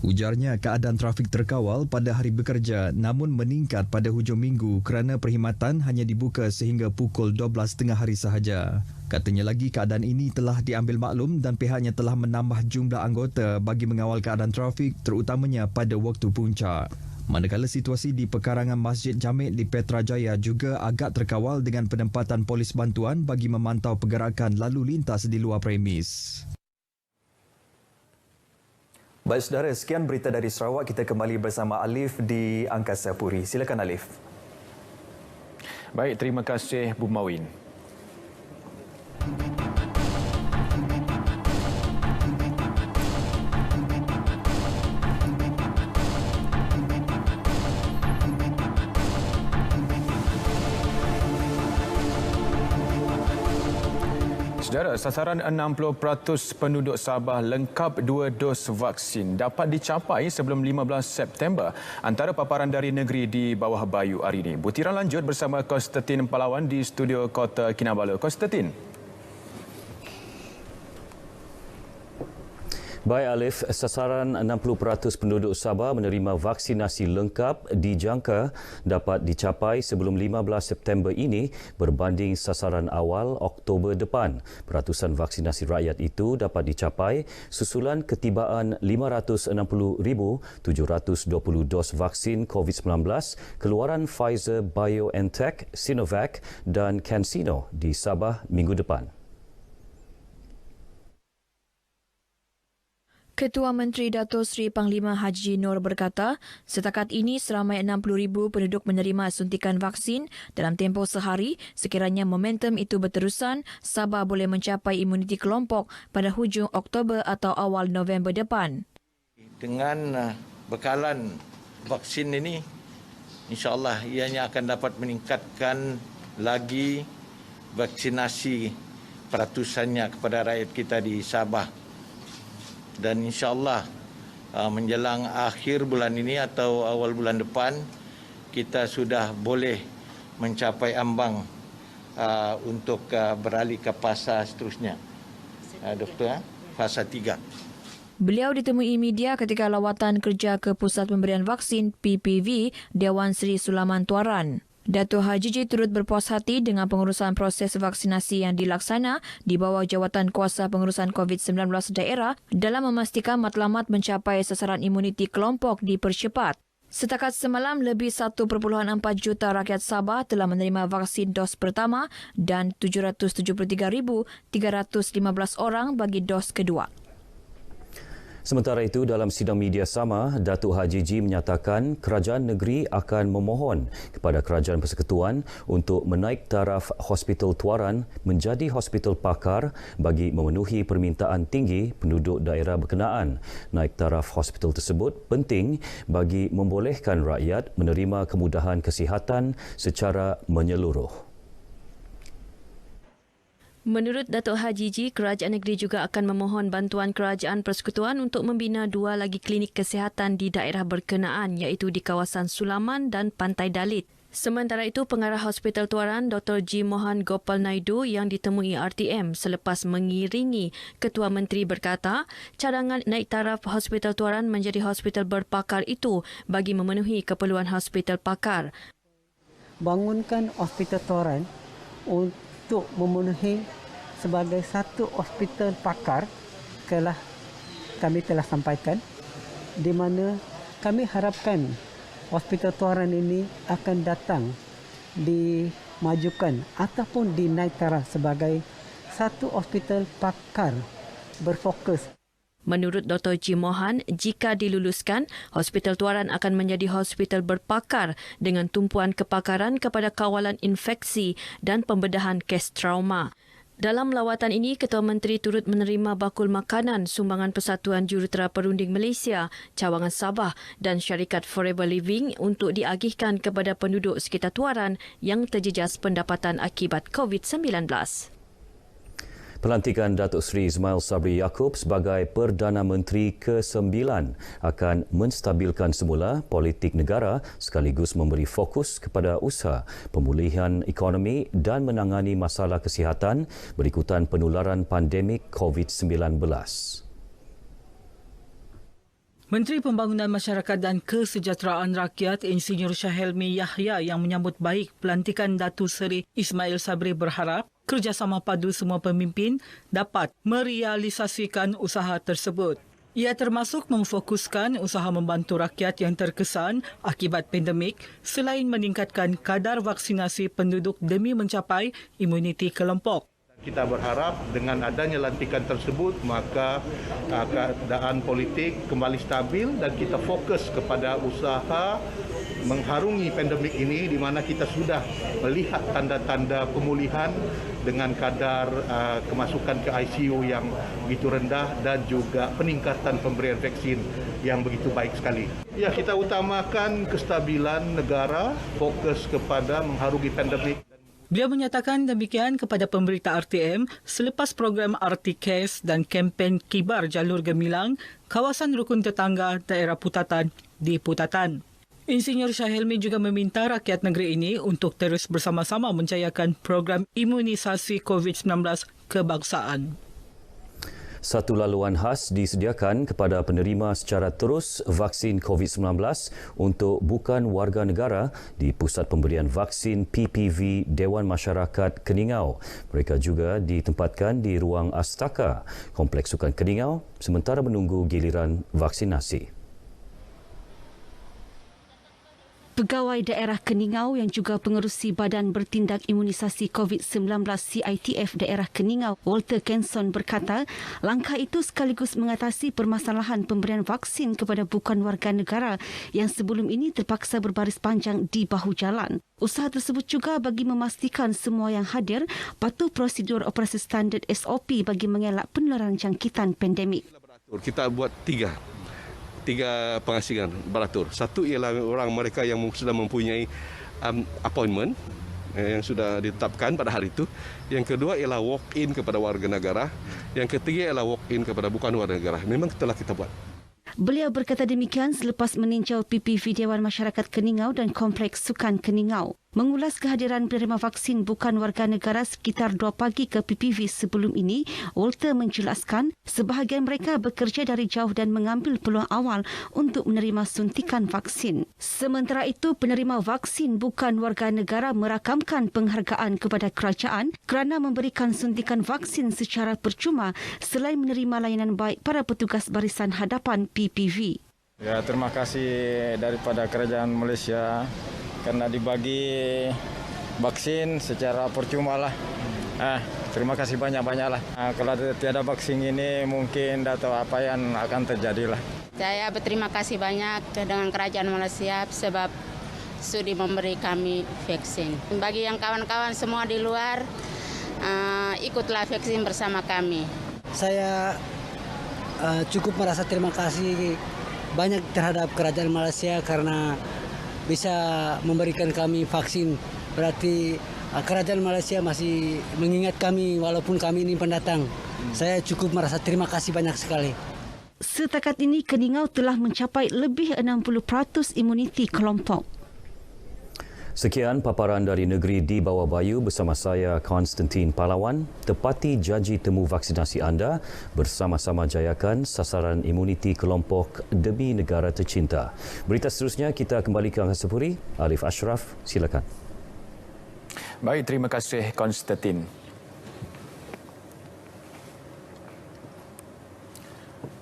Ujarnya keadaan trafik terkawal pada hari bekerja namun meningkat pada hujung minggu kerana perkhidmatan hanya dibuka sehingga pukul 12 tengah hari sahaja. Katanya lagi keadaan ini telah diambil maklum dan pihaknya telah menambah jumlah anggota bagi mengawal keadaan trafik terutamanya pada waktu puncak. Manakala situasi di pekarangan Masjid Jamek di Petrajaya juga agak terkawal dengan penempatan polis bantuan bagi memantau pergerakan lalu lintas di luar premis. Baik saudara, sekian berita dari Sarawak. Kita kembali bersama Alif di Angkasa Puri. Silakan Alif. Baik, terima kasih Bu Mawin. Saudara, sasaran 60% penduduk Sabah lengkap 2 dos vaksin dapat dicapai sebelum 15 September antara paparan dari negeri di bawah bayu hari ini. Butiran lanjut bersama Konstantin Palawan di studio Kota Kinabalu. Konstantin. Baik Alif, sasaran 60% penduduk Sabah menerima vaksinasi lengkap dijangka dapat dicapai sebelum 15 September ini berbanding sasaran awal Oktober depan. Peratusan vaksinasi rakyat itu dapat dicapai susulan ketibaan 560,720 dos vaksin COVID-19 keluaran Pfizer BioNTech, Sinovac dan CanSino di Sabah minggu depan. Ketua Menteri Dato' Seri Panglima Haji Noor berkata, setakat ini seramai 60,000 penduduk menerima suntikan vaksin dalam tempoh sehari. Sekiranya momentum itu berterusan, Sabah boleh mencapai imuniti kelompok pada hujung Oktober atau awal November depan. Dengan bekalan vaksin ini, insya-Allah ianya akan dapat meningkatkan lagi vaksinasi peratusannya kepada rakyat kita di Sabah. Dan insya-Allah menjelang akhir bulan ini atau awal bulan depan kita sudah boleh mencapai ambang untuk beralih ke fasa seterusnya. Doktor, fasa 3. Beliau ditemui media ketika lawatan kerja ke Pusat Pemberian Vaksin PPV Dewan Seri Sulaman Tuaran. Dato' Haji J turut berpuas hati dengan pengurusan proses vaksinasi yang dilaksana di bawah jawatan kuasa pengurusan COVID-19 daerah dalam memastikan matlamat mencapai sasaran imuniti kelompok dipercepat. Setakat semalam, lebih 1.4 juta rakyat Sabah telah menerima vaksin dos pertama dan 773,315 orang bagi dos kedua. Sementara itu, dalam sidang media sama, Datuk Haji Ji menyatakan kerajaan negeri akan memohon kepada Kerajaan Persekutuan untuk menaik taraf hospital Tuaran menjadi hospital pakar bagi memenuhi permintaan tinggi penduduk daerah berkenaan. Naik taraf hospital tersebut penting bagi membolehkan rakyat menerima kemudahan kesihatan secara menyeluruh. Menurut Datuk Haji Ji, kerajaan negeri juga akan memohon bantuan Kerajaan Persekutuan untuk membina 2 lagi klinik kesihatan di daerah berkenaan iaitu di kawasan Sulaman dan Pantai Dalit. Sementara itu, Pengarah Hospital Tuaran Dr. G. Mohan Gopal Naidu yang ditemui RTM selepas mengiringi Ketua Menteri berkata, cadangan naik taraf Hospital Tuaran menjadi hospital berpakar itu bagi memenuhi keperluan hospital pakar. Bangunkan Hospital Tuaran untuk memenuhi sebagai satu hospital pakar kami telah sampaikan di mana kami harapkan Hospital Tuaran ini akan datang dimajukan ataupun dinaik taraf sebagai satu hospital pakar berfokus. Menurut Dr. G. Mohan, jika diluluskan, Hospital Tuaran akan menjadi hospital berpakar dengan tumpuan kepakaran kepada kawalan infeksi dan pembedahan kes trauma. Dalam lawatan ini, Ketua Menteri turut menerima bakul makanan sumbangan Persatuan Jurutera Perunding Malaysia, Cawangan Sabah dan syarikat Forever Living untuk diagihkan kepada penduduk sekitar Tuaran yang terjejas pendapatan akibat COVID-19. Pelantikan Datuk Seri Ismail Sabri Yaakob sebagai Perdana Menteri ke-9 akan menstabilkan semula politik negara sekaligus memberi fokus kepada usaha, pemulihan ekonomi dan menangani masalah kesihatan berikutan penularan pandemik COVID-19. Menteri Pembangunan Masyarakat dan Kesejahteraan Rakyat Insinyur Syahelmi Yahya yang menyambut baik pelantikan Datuk Seri Ismail Sabri berharap kerjasama padu semua pemimpin dapat merealisasikan usaha tersebut. Ia termasuk memfokuskan usaha membantu rakyat yang terkesan akibat pandemik selain meningkatkan kadar vaksinasi penduduk demi mencapai imuniti kelompok. Kita berharap dengan adanya lantikan tersebut maka keadaan politik kembali stabil dan kita fokus kepada usaha mengharungi pandemik ini di mana kita sudah melihat tanda-tanda pemulihan dengan kadar kemasukan ke ICU yang begitu rendah dan juga peningkatan pemberian vaksin yang begitu baik sekali. Ya, kita utamakan kestabilan negara, fokus kepada mengharungi pandemik. Beliau menyatakan demikian kepada pemberita RTM selepas program RT Cares dan kempen Kibar Jalur Gemilang, kawasan rukun tetangga daerah Putatan di Putatan. Insinyur Syahelmi juga meminta rakyat negeri ini untuk terus bersama-sama menjayakan program imunisasi COVID-19 kebangsaan. Satu laluan khas disediakan kepada penerima secara terus vaksin COVID-19 untuk bukan warga negara di Pusat Pemberian Vaksin PPV Dewan Masyarakat Keningau. Mereka juga ditempatkan di ruang Astaka, Kompleks Sukan Keningau sementara menunggu giliran vaksinasi. Pegawai Daerah Keningau yang juga pengerusi Badan Bertindak Imunisasi COVID-19 CITF Daerah Keningau, Walter Kenson berkata, langkah itu sekaligus mengatasi permasalahan pemberian vaksin kepada bukan warga negara yang sebelum ini terpaksa berbaris panjang di bahu jalan. Usaha tersebut juga bagi memastikan semua yang hadir patuh prosedur operasi standard SOP bagi mengelak penularan jangkitan pandemik. Kita buat tiga pengasingan beratur. Satu ialah orang mereka yang sudah mempunyai appointment yang sudah ditetapkan pada hari itu. Yang kedua ialah walk-in kepada warga negara. Yang ketiga ialah walk-in kepada bukan warga negara. Memang telah kita buat. Beliau berkata demikian selepas meninjau PPV Dewan Masyarakat Keningau dan Kompleks Sukan Keningau. Mengulas kehadiran penerima vaksin bukan warga negara sekitar 2 pagi ke PPV sebelum ini, Walter menjelaskan sebahagian mereka bekerja dari jauh dan mengambil peluang awal untuk menerima suntikan vaksin. Sementara itu, penerima vaksin bukan warga negara merakamkan penghargaan kepada kerajaan kerana memberikan suntikan vaksin secara percuma selain menerima layanan baik para petugas barisan hadapan PPV. Ya, terima kasih daripada kerajaan Malaysia kerana dibagi vaksin secara percuma lah. Terima kasih banyak-banyaklah. Kalau tiada vaksin ini mungkin tak tahu apa yang akan terjadi lah. Saya berterima kasih banyak dengan kerajaan Malaysia sebab sudi memberi kami vaksin. Bagi yang kawan-kawan semua di luar, ikutlah vaksin bersama kami. Saya cukup merasa terima kasih banyak terhadap kerajaan Malaysia karena bisa memberikan kami vaksin. Berarti kerajaan Malaysia masih mengingat kami walaupun kami ini pendatang. Saya cukup merasa terima kasih banyak sekali. Setakat ini, Keningau telah mencapai lebih 60% imuniti kelompok. Sekian paparan dari negeri di Bawah Bayu bersama saya Konstantin Pahlawan. Tepati janji temu vaksinasi anda, bersama-sama jayakan sasaran imuniti kelompok demi negara tercinta. Berita seterusnya kita kembali ke Angkasa Puri. Alif Ashraf, silakan. Baik, terima kasih Konstantin.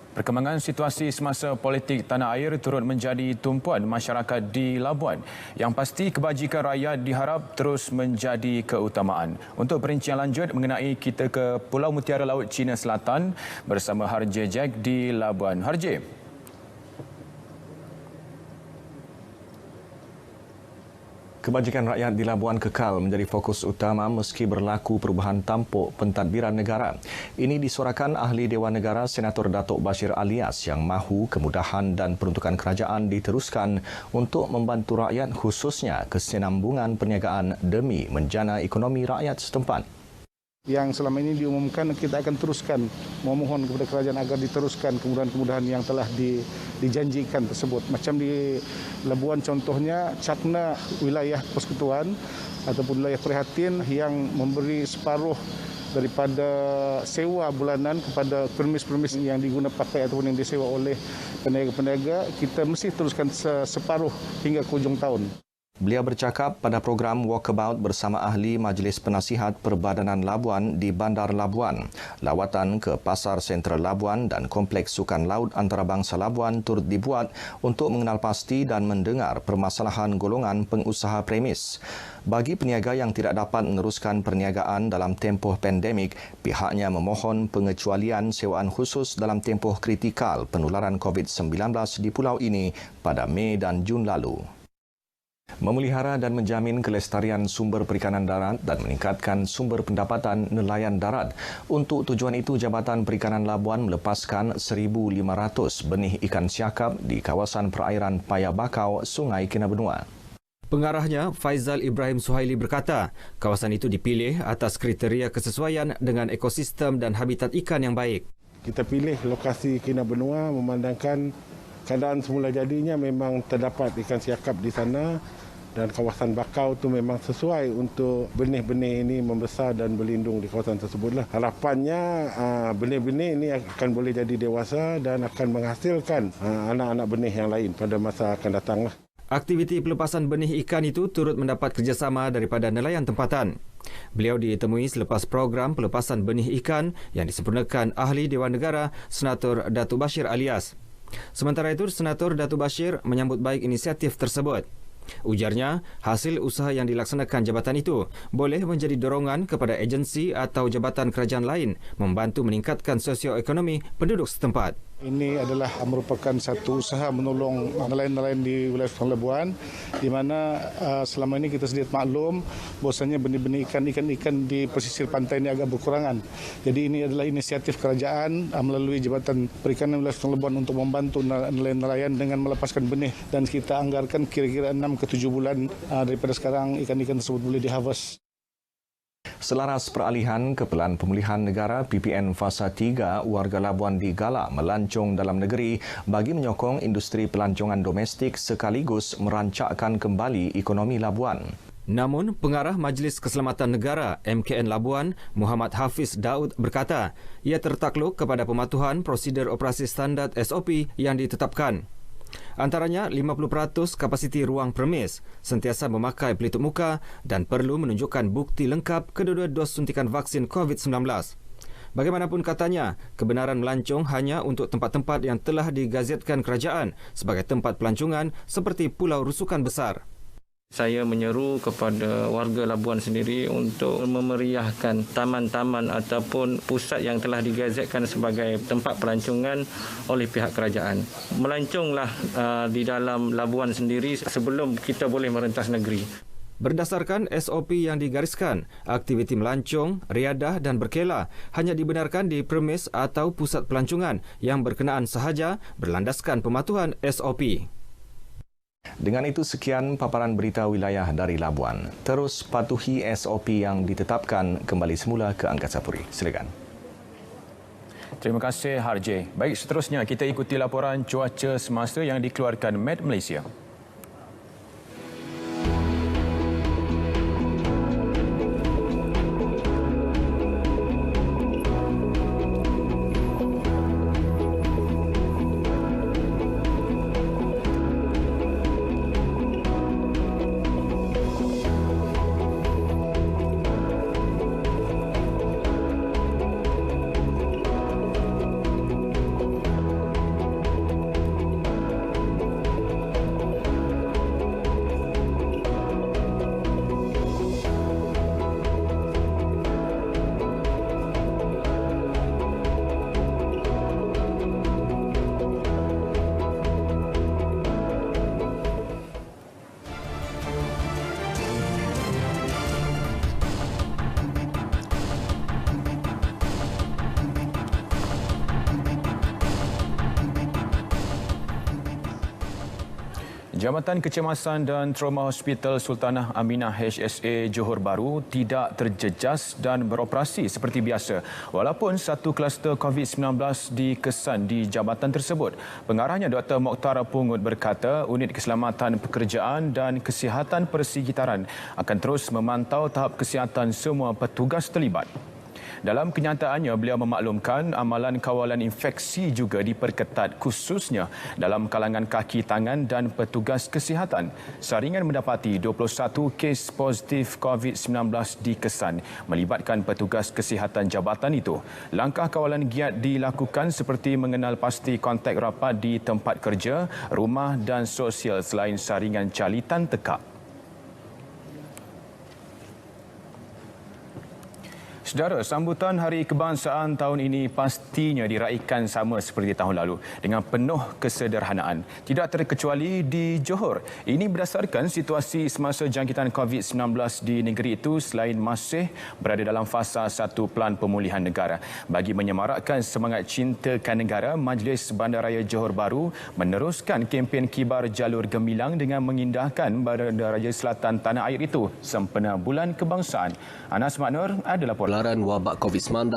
Perkembangan situasi semasa politik tanah air turut menjadi tumpuan masyarakat di Labuan. Yang pasti kebajikan rakyat diharap terus menjadi keutamaan. Untuk perincian lanjut mengenai kita ke Pulau Mutiara Laut Cina Selatan bersama Harje Jack di Labuan. Harje. Kebajikan rakyat di Labuan kekal menjadi fokus utama meski berlaku perubahan tampuk pentadbiran negara. Ini disuarakan ahli Dewan Negara Senator Datuk Bashir Alias yang mahu kemudahan dan peruntukan kerajaan diteruskan untuk membantu rakyat khususnya kesinambungan perniagaan demi menjana ekonomi rakyat setempat. Yang selama ini diumumkan, kita akan teruskan memohon kepada kerajaan agar diteruskan kemudahan-kemudahan yang telah dijanjikan tersebut. Macam di Labuan contohnya, Cakna wilayah persekutuan ataupun wilayah prihatin yang memberi separuh daripada sewa bulanan kepada permis-permis yang diguna pakai ataupun yang disewa oleh peniaga-peniaga, kita mesti teruskan separuh hingga ke hujung tahun. Beliau bercakap pada program Walkabout bersama ahli Majlis Penasihat Perbadanan Labuan di Bandar Labuan. Lawatan ke Pasar Sentral Labuan dan Kompleks Sukan Laut Antarabangsa Labuan turut dibuat untuk mengenal pasti dan mendengar permasalahan golongan pengusaha premis. Bagi peniaga yang tidak dapat meneruskan perniagaan dalam tempoh pandemik, pihaknya memohon pengecualian sewaan khusus dalam tempoh kritikal penularan COVID-19 di pulau ini pada Mei dan Jun lalu. Memelihara dan menjamin kelestarian sumber perikanan darat dan meningkatkan sumber pendapatan nelayan darat. Untuk tujuan itu, Jabatan Perikanan Labuan melepaskan 1,500 benih ikan siakap di kawasan perairan Paya Bakau, Sungai Kinabenua. Pengarahnya, Faizal Ibrahim Suhaili berkata, kawasan itu dipilih atas kriteria kesesuaian dengan ekosistem dan habitat ikan yang baik. Kita pilih lokasi Kinabenua memandangkan keadaan semula jadinya memang terdapat ikan siakap di sana dan kawasan bakau itu memang sesuai untuk benih-benih ini membesar dan berlindung di kawasan tersebutlah. Harapannya benih-benih ini akan boleh jadi dewasa dan akan menghasilkan anak-anak benih yang lain pada masa akan datanglah. Aktiviti pelepasan benih ikan itu turut mendapat kerjasama daripada nelayan tempatan. Beliau ditemui selepas program pelepasan benih ikan yang disempurnakan ahli Dewan Negara Senator Datuk Bashir Alias. Sementara itu, Senator Datuk Bashir menyambut baik inisiatif tersebut. Ujarnya, hasil usaha yang dilaksanakan jabatan itu boleh menjadi dorongan kepada agensi atau jabatan kerajaan lain membantu meningkatkan sosioekonomi penduduk setempat. Ini adalah merupakan satu usaha menolong nelayan-nelayan di wilayah Sungai Labuan, di mana selama ini kita sedia maklum bahwasanya benih-benih ikan di pesisir pantai ini agak berkurangan. Jadi ini adalah inisiatif kerajaan melalui Jabatan Perikanan wilayah Sungai Labuan untuk membantu nelayan-nelayan dengan melepaskan benih, dan kita anggarkan kira-kira 6 ke 7 bulan daripada sekarang ikan-ikan tersebut boleh diharvest. Selaras peralihan ke Pelan Pemulihan Negara PPN Fasa 3, warga Labuan digalak melancong dalam negeri bagi menyokong industri pelancongan domestik sekaligus merancakkan kembali ekonomi Labuan. Namun, Pengarah Majlis Keselamatan Negara MKN Labuan, Muhammad Hafiz Daud berkata, ia tertakluk kepada pematuhan prosedur operasi standard SOP yang ditetapkan. Antaranya 50% kapasiti ruang premis, sentiasa memakai pelitup muka dan perlu menunjukkan bukti lengkap kedua-dua dos suntikan vaksin COVID-19. Bagaimanapun katanya, kebenaran melancong hanya untuk tempat-tempat yang telah digazetkan kerajaan sebagai tempat pelancongan seperti Pulau Rusukan Besar. Saya menyeru kepada warga Labuan sendiri untuk memeriahkan taman-taman ataupun pusat yang telah digazetkan sebagai tempat pelancongan oleh pihak kerajaan. Melanconglah di dalam Labuan sendiri sebelum kita boleh merentas negeri. Berdasarkan SOP yang digariskan, aktiviti melancong, riadah dan berkela hanya dibenarkan di premis atau pusat pelancongan yang berkenaan sahaja berlandaskan pematuhan SOP. Dengan itu, sekian paparan berita wilayah dari Labuan. Terus patuhi SOP yang ditetapkan, kembali semula ke Angkasa Puri. Silakan. Terima kasih Harjay. Baik, seterusnya kita ikuti laporan cuaca semasa yang dikeluarkan Met Malaysia. Jabatan Kecemasan dan Trauma Hospital Sultanah Aminah HSA Johor Bahru tidak terjejas dan beroperasi seperti biasa walaupun satu kluster COVID-19 dikesan di jabatan tersebut. Pengarahnya Dr. Mokhtar Pungut berkata unit keselamatan pekerjaan dan kesihatan persekitaran akan terus memantau tahap kesihatan semua petugas terlibat. Dalam kenyataannya, beliau memaklumkan amalan kawalan infeksi juga diperketat khususnya dalam kalangan kaki tangan dan petugas kesihatan. Saringan mendapati 21 kes positif COVID-19 dikesan melibatkan petugas kesihatan jabatan itu. Langkah kawalan giat dilakukan seperti mengenal pasti kontak rapat di tempat kerja, rumah dan sosial selain saringan calitan tekak. Saudara, sambutan Hari Kebangsaan tahun ini pastinya diraikan sama seperti tahun lalu dengan penuh kesederhanaan. Tidak terkecuali di Johor. Ini berdasarkan situasi semasa jangkitan COVID-19 di negeri itu selain masih berada dalam fasa 1 Pelan Pemulihan Negara. Bagi menyemarakkan semangat cintakan negara, Majlis Bandaraya Johor Bahru meneruskan kempen kibar jalur gemilang dengan mengindahkan Bandaraya Selatan Tanah Air itu sempena Bulan Kebangsaan. Anas Maknur ada laporan. Penularan wabak COVID-19,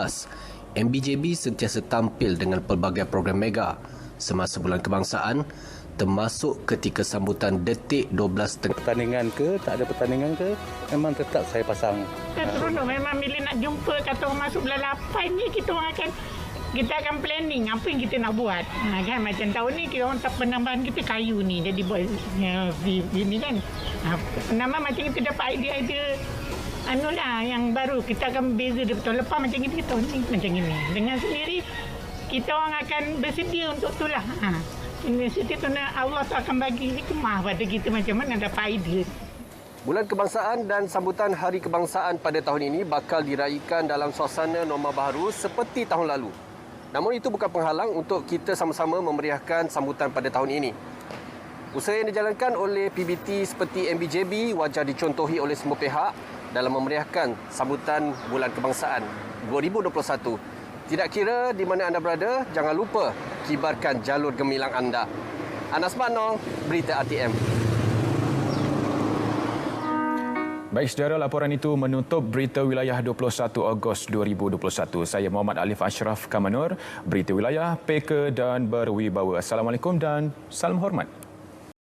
MBJB sentiasa tampil dengan pelbagai program mega semasa Bulan Kebangsaan, termasuk ketika sambutan detik 12 pertandingan ke, tak ada pertandingan ke, memang tetap saya pasang. Seronok memang bila nak jumpa kata orang masuk bulan 8 ni kita akan planning apa yang kita nak buat. Kan macam tahun ni kita orang tak penambahan kita kayu ni jadi buat ini kan. Penambahan macam kita dapat idea-idea yang baru kita akan beza dari tahun lepas macam ini tahun ni macam ini. Dengan sendiri kita orang akan bersedia untuk itulah. Universiti tu Allah tu akan bagi hikmah pada kita macam mana dapat idea. Bulan Kebangsaan dan sambutan Hari Kebangsaan pada tahun ini bakal diraikan dalam suasana norma baru seperti tahun lalu. Namun itu bukan penghalang untuk kita sama-sama memeriahkan sambutan pada tahun ini. Usaha yang dijalankan oleh PBT seperti MBJB wajar dicontohi oleh semua pihak dalam memeriahkan sambutan Bulan Kebangsaan 2021. Tidak kira di mana anda berada, jangan lupa kibarkan jalur gemilang anda. Anas Manong, Berita RTM. Baik saudara, laporan itu menutup Berita Wilayah 21 Ogos 2021. Saya Muhammad Alif Ashraf Kamanur, Berita Wilayah, peka dan berwibawa. Assalamualaikum dan salam hormat.